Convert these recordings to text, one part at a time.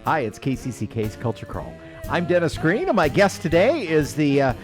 Hi, it's KCCK's Culture Crawl. I'm Dennis Green, and my guest today is the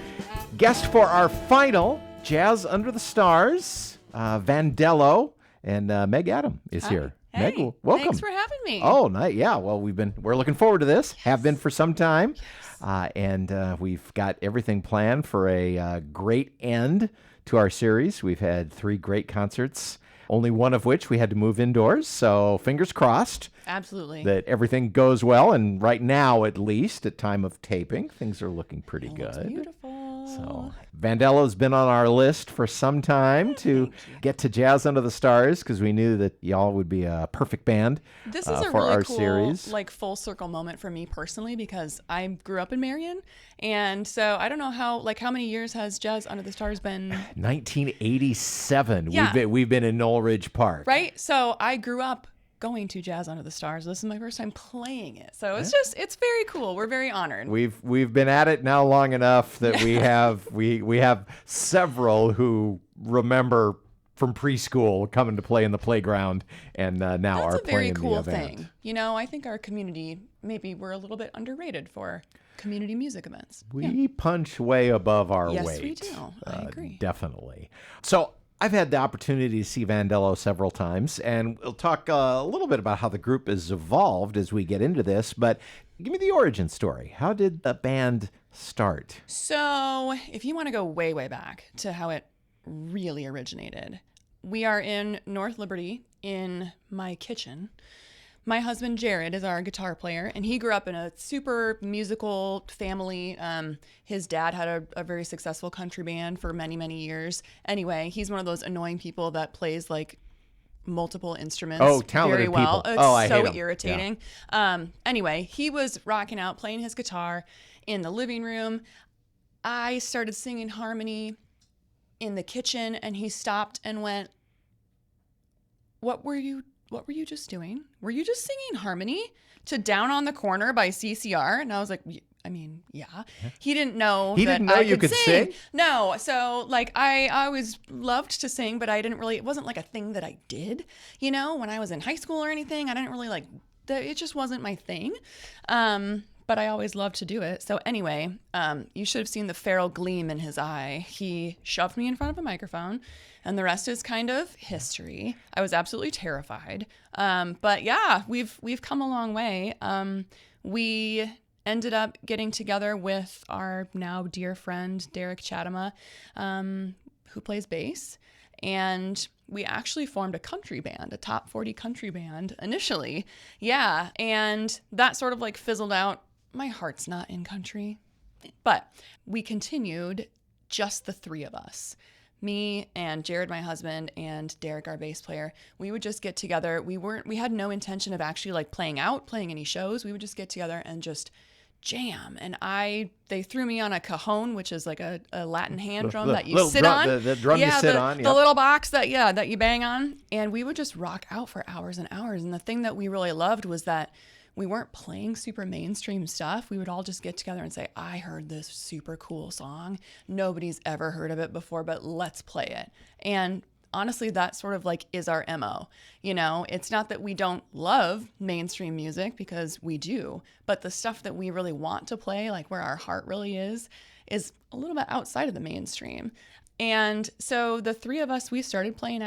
guest for our final Jazz Under the Stars, Vandello, and Meg Adam is here. Hey, Meg, welcome. Thanks for having me. Oh, nice. Yeah, well, we're looking forward to this. Yes. Have been for some time. Yes. And we've got everything planned for a great end to our series. We've had 3 great concerts, only one of which we had to move indoors. So fingers crossed. Absolutely. That everything goes well. And right now, at least, at time of taping, things are looking pretty good. Looks beautiful. So Vandello's been on our list for some time to get to Jazz Under the Stars because we knew that y'all would be a perfect band This is a for really our cool, series. like full circle moment for me personally because I grew up in Marion, and so I don't know how many years has Jazz Under the Stars been? 1987. Yeah. We've been in Noelridge Park. Right. So I grew up going to Jazz Under the Stars. This is my first time playing it. So it's very cool. We're very honored. We've been at it now long enough that we have we have several who remember from preschool coming to play in the playground and now That's are a very playing cool the event. thing. You know, I think our community, maybe we're a little bit underrated for community music events. We punch way above our weight. Yes, we do. I agree. Definitely. So I've had the opportunity to see Vandello several times, and we'll talk a little bit about how the group has evolved as we get into this, but give me the origin story. How did the band start? So if you want to go way, way back to how it really originated, we are in North Liberty in my kitchen. My husband, Jared, is our guitar player, and he grew up in a super musical family. His dad had a very successful country band for many, many years. Anyway, he's one of those annoying people that plays like multiple instruments very well. People. It's I so hate 'em. irritating. Yeah. Anyway, he was rocking out, playing his guitar in the living room. I started singing harmony in the kitchen, and he stopped and went, What were you just doing? Were you just singing harmony to Down on the Corner by CCR? And I was like, I mean, yeah. He didn't know He that didn't know I you could sing? No. So like I always loved to sing, but it wasn't like a thing that I did, when I was in high school or anything. I didn't really it just wasn't my thing. But I always loved to do it. So anyway, you should have seen the feral gleam in his eye. He shoved me in front of a microphone, and the rest is kind of history. I was absolutely terrified. But yeah, we've come a long way. We ended up getting together with our now dear friend, Derek Chatama, who plays bass. And we actually formed a country band, a top 40 country band initially. Yeah. And that sort of fizzled out. My heart's not in country. But we continued, just the 3 of us. Me and Jared, my husband, and Derek, our bass player. We would just get together. We had no intention of actually playing any shows. We would just get together and just jam. And they threw me on a cajon, which is like a Latin hand drum that you sit on. The drum you sit on. The little box that you bang on. And we would just rock out for hours and hours. And the thing that we really loved was that we weren't playing super mainstream stuff. We would all just get together and say, I heard this super cool song. Nobody's ever heard of it before, but let's play it. And honestly, that sort of is our MO. It's not that we don't love mainstream music, because we do, but the stuff that we really want to play, where our heart really is a little bit outside of the mainstream. And so the 3 of us, we started playing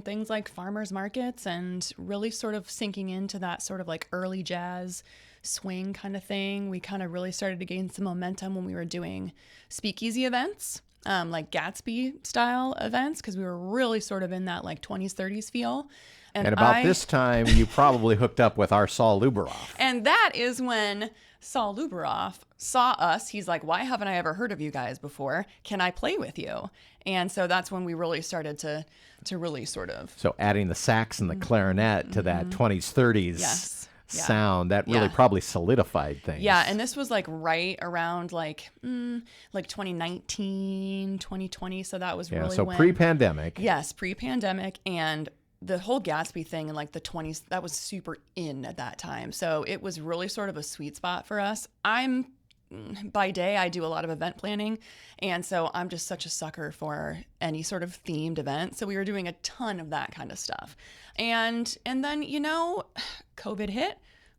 things like farmers markets and really sort of sinking into that sort of early jazz swing kind of thing. We kind of really started to gain some momentum when we were doing speakeasy events. Like Gatsby style events, because we were really sort of in that 20s, 30s feel. And about this time, you probably hooked up with our Saul Luberoff. And that is when Saul Luberoff saw us. He's like, why haven't I ever heard of you guys before? Can I play with you? And so that's when we really started to really sort of... So adding the sax and the clarinet to that 20s, 30s sound, that really probably solidified things. Yeah, and this was right around 2019, 2020. So that was really when... pre-pandemic. Yes, pre-pandemic. And the whole Gatsby thing in the 20s, that was super in at that time. So it was really sort of a sweet spot for us. By day, I do a lot of event planning, and so I'm just such a sucker for any sort of themed event. So we were doing a ton of that kind of stuff. And then, COVID hit.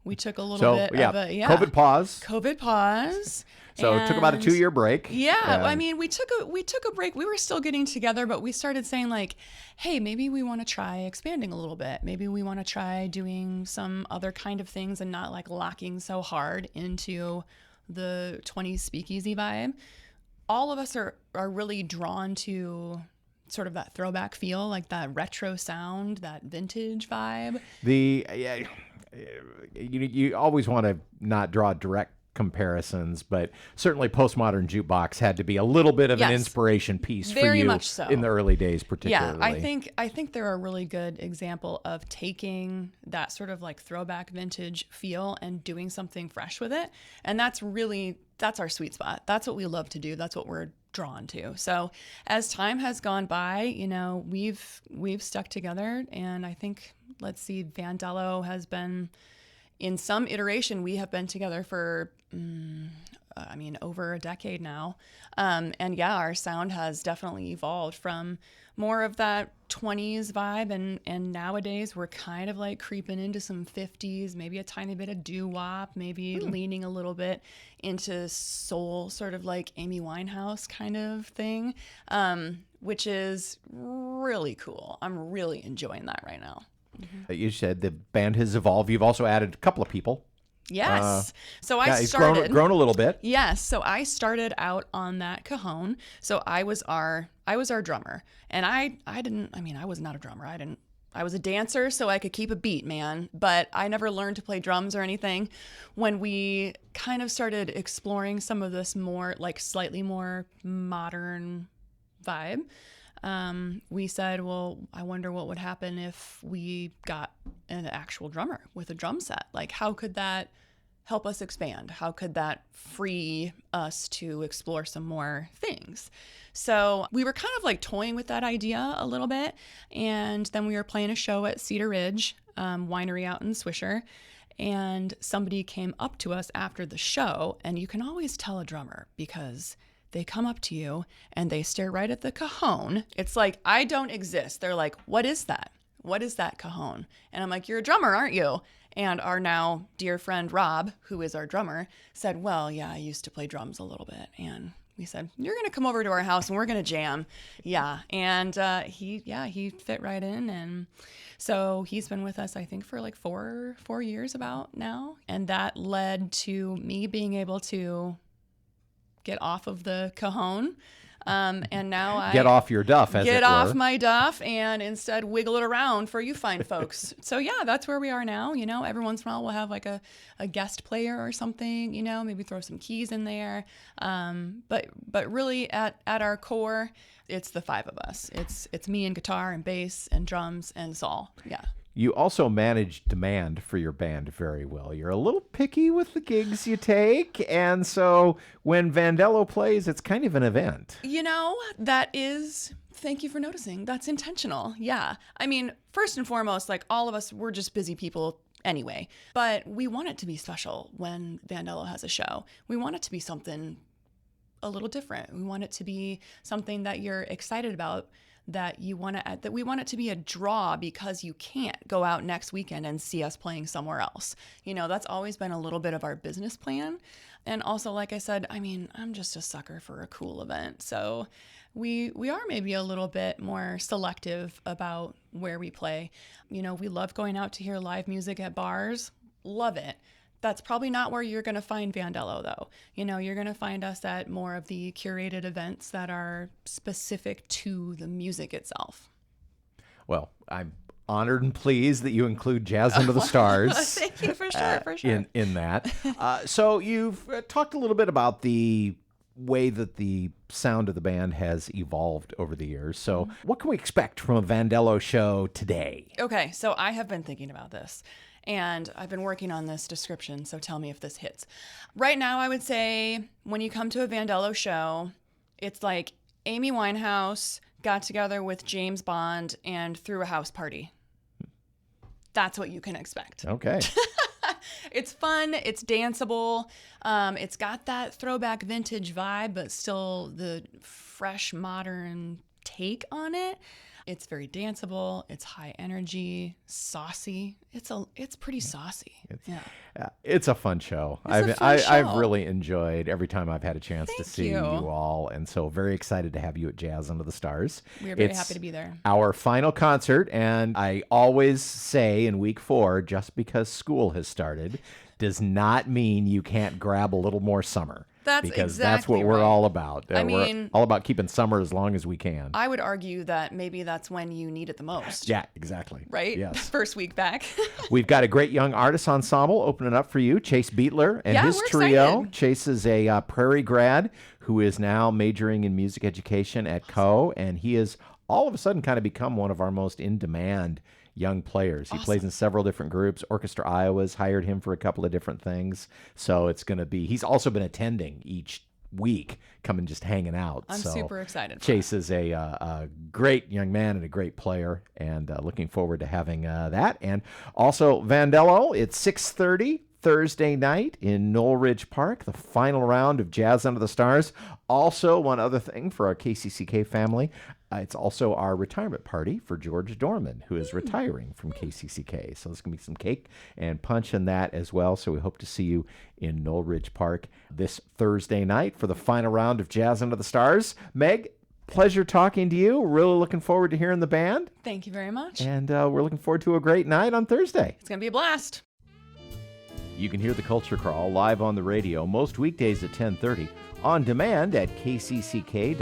We took a little So bit yeah, of a COVID pause. COVID pause. So it took about a 2-year break. Yeah, And I mean, we took a break. We were still getting together, but we started saying like, hey, maybe we want to try expanding a little bit. Maybe we want to try doing some other kind of things and not like locking so hard into the 20s speakeasy vibe. All of us are really drawn to sort of that throwback feel, like that retro sound, that vintage vibe. You always want to not draw direct comparisons, but certainly Postmodern Jukebox had to be a little bit of an inspiration piece for Very you much so. in the early days, particularly. Yeah, I think they're a really good example of taking that sort of like throwback vintage feel and doing something fresh with it. And that's our sweet spot. That's what we love to do. That's what we're drawn to. So as time has gone by, you know, we've stuck together, and I think, let's see, Vandello has been, in some iteration, we have been together for, over a decade now. And yeah, our sound has definitely evolved from more of that 20s vibe. And nowadays we're kind of like creeping into some 50s, maybe a tiny bit of doo-wop, maybe leaning a little bit into soul, sort of like Amy Winehouse kind of thing, which is really cool. I'm really enjoying that right now. You said the band has evolved. You've also added a couple of people. Yes. So I It's started. grown a little bit. Yes. So I started out on that cajon. So I was our drummer, and I was not a drummer. I was a dancer, so I could keep a beat, man. But I never learned to play drums or anything. When we kind of started exploring some of this more, like slightly more modern vibe, we said, well, I wonder what would happen if we got an actual drummer with a drum set. Like, how could that help us expand? How could that free us to explore some more things? So we were kind of like toying with that idea a little bit. And then we were playing a show at Cedar Ridge Winery out in Swisher. And somebody came up to us after the show, and you can always tell a drummer because they come up to you and they stare right at the cajon. It's like, I don't exist. They're like, what is that? What is that cajon? And I'm like, you're a drummer, aren't you? And our now dear friend Rob, who is our drummer, said, well, yeah, I used to play drums a little bit. And we said, you're going to come over to our house and we're going to jam. Yeah. And he fit right in. And so he's been with us, I think, for like four years about now. And that led to me being able to get off of the cajon. And now I get off your duff, as it were. Get off my duff and instead wiggle it around for you fine folks. So yeah, that's where we are now. You know, every once in a while we'll have like a guest player or something, you know, maybe throw some keys in there. But really at our core, it's the five of us. It's me and guitar and bass and drums and Saul. Yeah. You also manage demand for your band very well. You're a little picky with the gigs you take, and so when Vandello plays, it's kind of an event. You know, thank you for noticing. That's intentional. Yeah. I mean, first and foremost, like all of us, we're just busy people anyway, but we want it to be special when Vandello has a show. We want it to be something a little different. We want it to be something that you're excited about, that we want it to be a draw because you can't go out next weekend and see us playing somewhere else. You know, that's always been a little bit of our business plan. And also, like I said, I mean, I'm just a sucker for a cool event. So we are maybe a little bit more selective about where we play. You know, we love going out to hear live music at bars. Love it. That's probably not where you're going to find Vandello, though. You know, you're going to find us at more of the curated events that are specific to the music itself. Well, I'm honored and pleased that you include Jazz Under the Stars. Thank you, for sure. In that. So you've talked a little bit about the way that the sound of the band has evolved over the years. So what can we expect from a Vandello show today? Okay, so I have been thinking about this. And I've been working on this description, so tell me if this hits. Right now, I would say when you come to a Vandello show, it's like Amy Winehouse got together with James Bond and threw a house party. That's what you can expect. Okay. It's fun. It's danceable. It's got that throwback vintage vibe, but still the fresh, modern take on it. It's very danceable. It's high energy, saucy. It's pretty saucy. It's a fun show. It's a fun I've show. really enjoyed every time I've had a chance to Thank see you you. all, and so very excited to have you at Jazz Under the Stars. We're very It's happy to be there. our final concert, and I always say in week 4, just because school has started does not mean you can't grab a little more summer. That's because that's exactly what we're right. all about. I We're mean- all about keeping summer as long as we can. I would argue that maybe that's when you need it the most. Yeah, exactly. Right? Yes. First week back. We've got a great young artist ensemble opening up for you, Chase Beightler and Yeah, his we're trio. excited. Chase is a Prairie grad who is now majoring in music education at Coe, and he has all of a sudden kind of become one of our most in-demand young players. He plays in several different groups. Orchestra Iowa's hired him for a couple of different things. So it's going to be, he's also been attending each week, coming just hanging out. I'm So super excited. Chase is a great young man and a great player, and looking forward to having that. And also Vandello, it's 6:30 Thursday night in Noelridge Park, the final round of Jazz Under the Stars. Also, one other thing for our KCCK family, it's also our retirement party for George Dorman, who is retiring from KCCK. So there's going to be some cake and punch in that as well. So we hope to see you in Noelridge Park this Thursday night for the final round of Jazz Under the Stars. Meg, pleasure talking to you. Really looking forward to hearing the band. Thank you very much. And we're looking forward to a great night on Thursday. It's going to be a blast. You can hear the Culture Crawl live on the radio most weekdays at 10:30, on demand at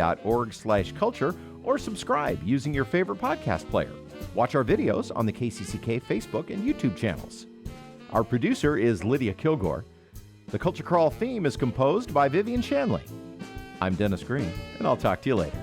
kcck.org/culture, or subscribe using your favorite podcast player. Watch our videos on the KCCK Facebook and YouTube channels. Our producer is Lydia Kilgore. The Culture Crawl theme is composed by Vivian Shanley. I'm Dennis Green, and I'll talk to you later.